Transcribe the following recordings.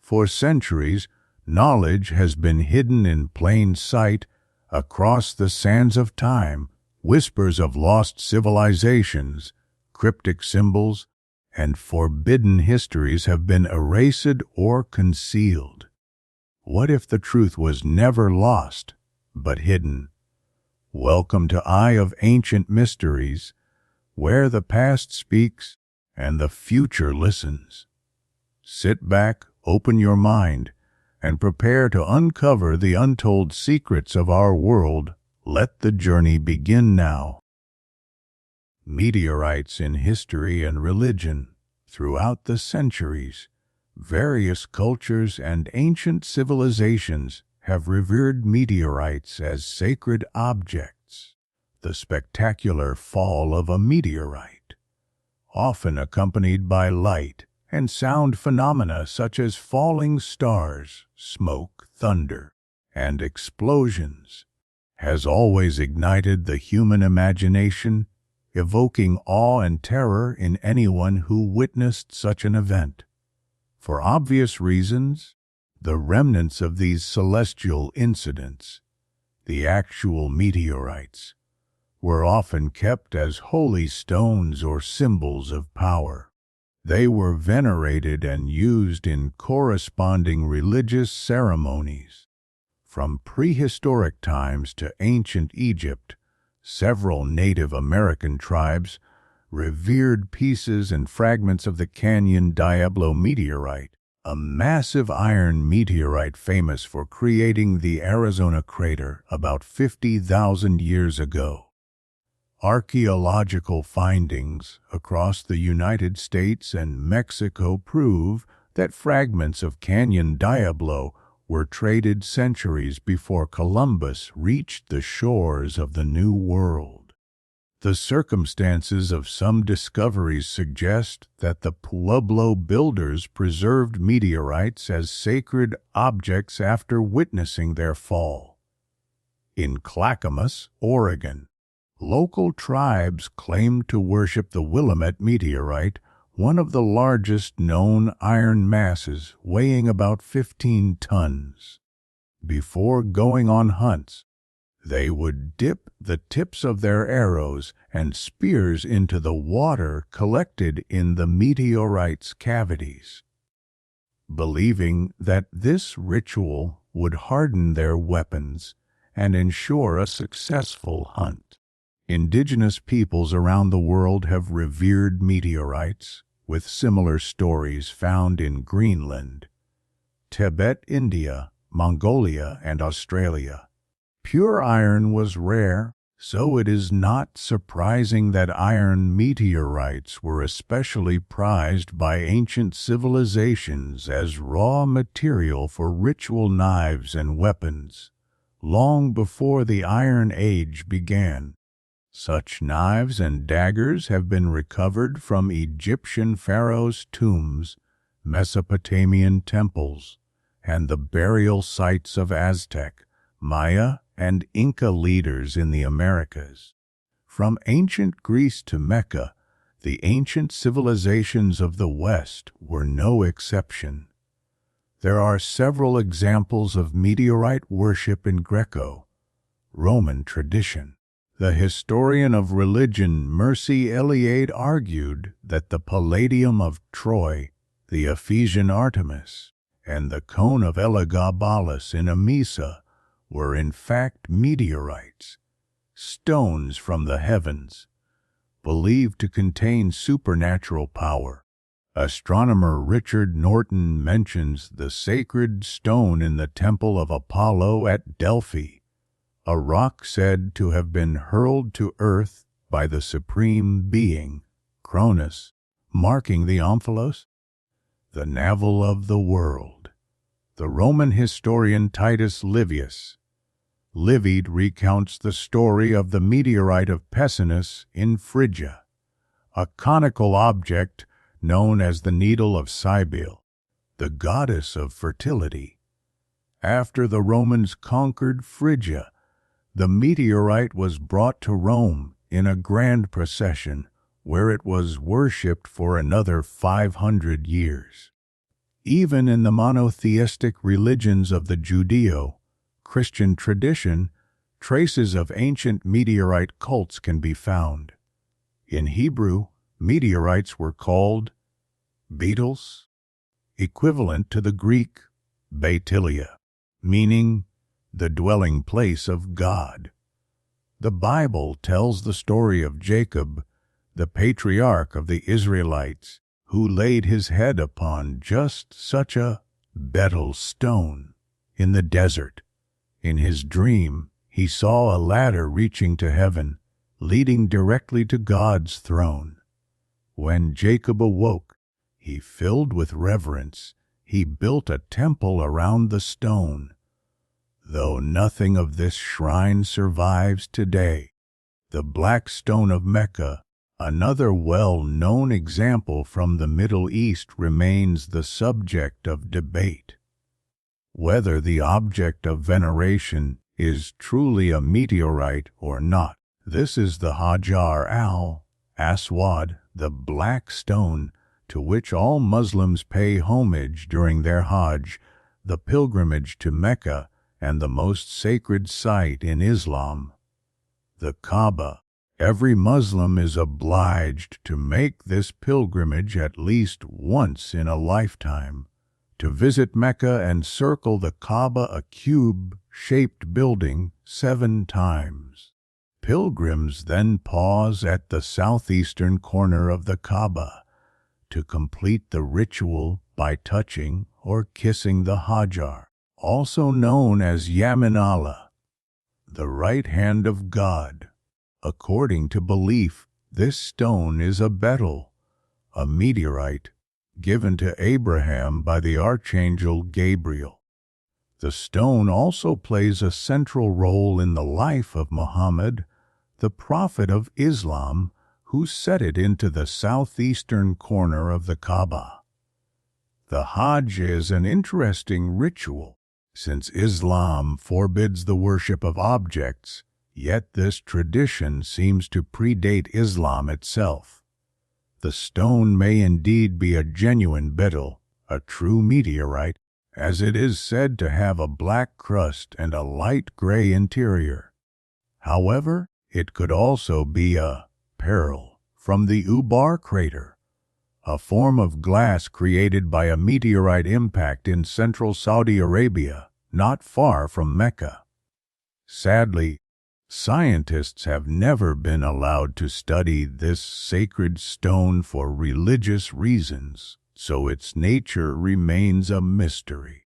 For centuries, knowledge has been hidden in plain sight across the sands of time. Whispers of lost civilizations, cryptic symbols, and forbidden histories have been erased or concealed. What if the truth was never lost, but hidden? Welcome to Eye of Ancient Mysteries, where the past speaks and the future listens. Sit back, open your mind, and prepare to uncover the untold secrets of our world. Let the journey begin now. Meteorites in history and religion. Throughout the centuries, various cultures and ancient civilizations have revered meteorites as sacred objects. The spectacular fall of a meteorite, often accompanied by light and sound phenomena such as falling stars, smoke, thunder, and explosions, has always ignited the human imagination, evoking awe and terror in anyone who witnessed such an event. For obvious reasons, the remnants of these celestial incidents, the actual meteorites, were often kept as holy stones or symbols of power. They were venerated and used in corresponding religious ceremonies. From prehistoric times to ancient Egypt, several Native American tribes revered pieces and fragments of the Canyon Diablo meteorite, a massive iron meteorite famous for creating the Arizona crater about 50,000 years ago. Archaeological findings across the United States and Mexico prove that fragments of Canyon Diablo were traded centuries before Columbus reached the shores of the New World. The circumstances of some discoveries suggest that the Pueblo builders preserved meteorites as sacred objects after witnessing their fall. In Clackamas, Oregon, local tribes claimed to worship the Willamette meteorite, one of the largest known iron masses, weighing about 15 tons. Before going on hunts, they would dip the tips of their arrows and spears into the water collected in the meteorite's cavities, believing that this ritual would harden their weapons and ensure a successful hunt. Indigenous peoples around the world have revered meteorites, with similar stories found in Greenland, Tibet, India, Mongolia, and Australia. Pure iron was rare, so it is not surprising that iron meteorites were especially prized by ancient civilizations as raw material for ritual knives and weapons, long before the Iron Age began. Such knives and daggers have been recovered from Egyptian pharaohs' tombs, Mesopotamian temples, and the burial sites of Aztec, Maya, and Inca leaders in the Americas. From ancient Greece to Mecca, the ancient civilizations of the West were no exception. There are several examples of meteorite worship in Greco-Roman tradition. The historian of religion Mercy Eliade argued that the Palladium of Troy, the Ephesian Artemis, and the cone of Elagabalus in Emesa were in fact meteorites, stones from the heavens, believed to contain supernatural power. Astronomer Richard Norton mentions the sacred stone in the Temple of Apollo at Delphi, a rock said to have been hurled to earth by the supreme being, Cronus, marking the omphalos, the navel of the world. The Roman historian Titus Livy recounts the story of the meteorite of Pessinus in Phrygia, a conical object known as the needle of Cybele, the goddess of fertility. After the Romans conquered Phrygia, the meteorite was brought to Rome in a grand procession, where it was worshipped for another 500 years. Even in the monotheistic religions of the Judeo-Christian tradition, traces of ancient meteorite cults can be found. In Hebrew, meteorites were called beetles, equivalent to the Greek Beitilia, meaning the dwelling place of God. The Bible tells the story of Jacob, the patriarch of the Israelites, who laid his head upon just such a betel stone in the desert. In his dream, he saw a ladder reaching to heaven, leading directly to God's throne. When Jacob awoke, he filled with reverence, he built a temple around the stone. Though nothing of this shrine survives today, the Black Stone of Mecca, another well-known example from the Middle East, remains the subject of debate. Whether the object of veneration is truly a meteorite or not, this is the Hajar al-Aswad, the Black Stone, to which all Muslims pay homage during their Hajj, the pilgrimage to Mecca, and the most sacred site in Islam, the Kaaba. Every Muslim is obliged to make this pilgrimage at least once in a lifetime, to visit Mecca and circle the Kaaba, a cube-shaped building, 7 times. Pilgrims then pause at the southeastern corner of the Kaaba to complete the ritual by touching or kissing the Hajar, also known as Yamin Allah, the right hand of God. According to belief, this stone is a betel, a meteorite, given to Abraham by the archangel Gabriel. The stone also plays a central role in the life of Muhammad, the prophet of Islam, who set it into the southeastern corner of the Kaaba. The Hajj is an interesting ritual, since Islam forbids the worship of objects, yet this tradition seems to predate Islam itself. The stone may indeed be a genuine betel, a true meteorite, as it is said to have a black crust and a light gray interior. However, it could also be a pearl from the Ubar crater, a form of glass created by a meteorite impact in central Saudi Arabia, not far from Mecca. Sadly, scientists have never been allowed to study this sacred stone for religious reasons, so its nature remains a mystery.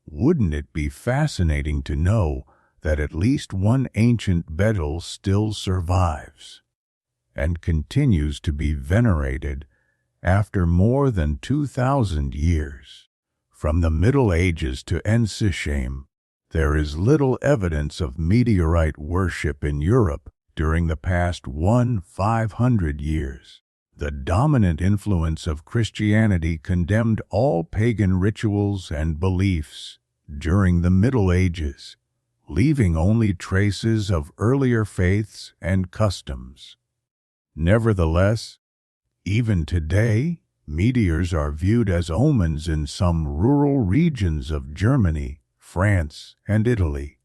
Wouldn't it be fascinating to know that at least one ancient betel still survives and continues to be venerated after more than 2,000 years? From the Middle Ages to enshrined, there is little evidence of meteorite worship in Europe during the past 500 years. The dominant influence of Christianity condemned all pagan rituals and beliefs during the Middle Ages, leaving only traces of earlier faiths and customs. Nevertheless, even today, meteors are viewed as omens in some rural regions of Germany, France, and Italy.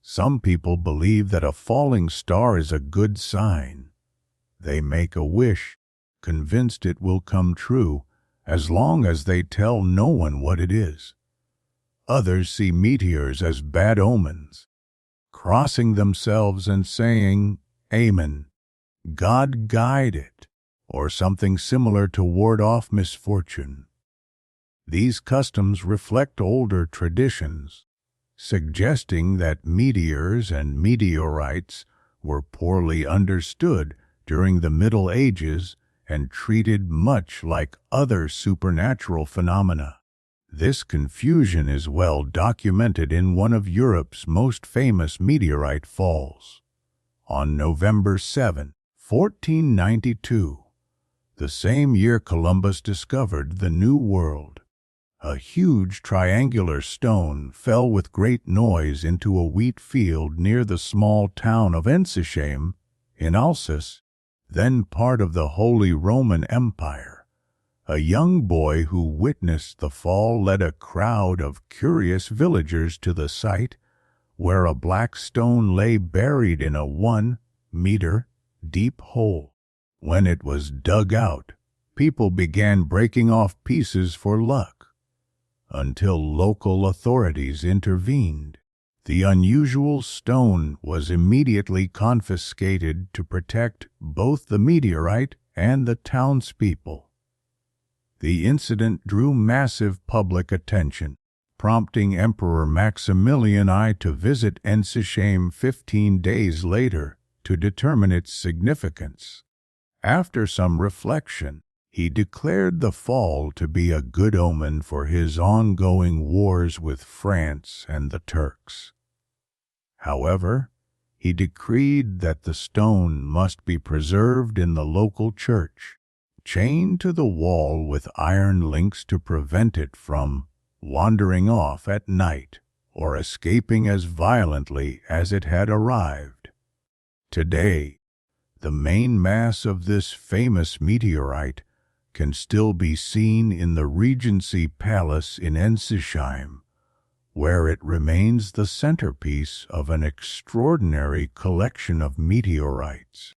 Some people believe that a falling star is a good sign. They make a wish, convinced it will come true, as long as they tell no one what it is. Others see meteors as bad omens, crossing themselves and saying, "Amen, God guide it," or something similar to ward off misfortune. These customs reflect older traditions, suggesting that meteors and meteorites were poorly understood during the Middle Ages and treated much like other supernatural phenomena. This confusion is well documented in one of Europe's most famous meteorite falls. On November 7, 1492, the same year Columbus discovered the New World, a huge triangular stone fell with great noise into a wheat field near the small town of enshrined in Alsace, then part of the Holy Roman Empire. A young boy who witnessed the fall led a crowd of curious villagers to the site, where a black stone lay buried in a 1-meter deep hole. When it was dug out, people began breaking off pieces for luck, until local authorities intervened. The unusual stone was immediately confiscated to protect both the meteorite and the townspeople. The incident drew massive public attention, prompting Emperor Maximilian I to visit enshrined 15 days later to determine its significance. After some reflection, he declared the fall to be a good omen for his ongoing wars with France and the Turks. However, he decreed that the stone must be preserved in the local church, chained to the wall with iron links to prevent it from wandering off at night or escaping as violently as it had arrived. Today, the main mass of this famous meteorite can still be seen in the Regency Palace in Ensisheim, where it remains the centerpiece of an extraordinary collection of meteorites.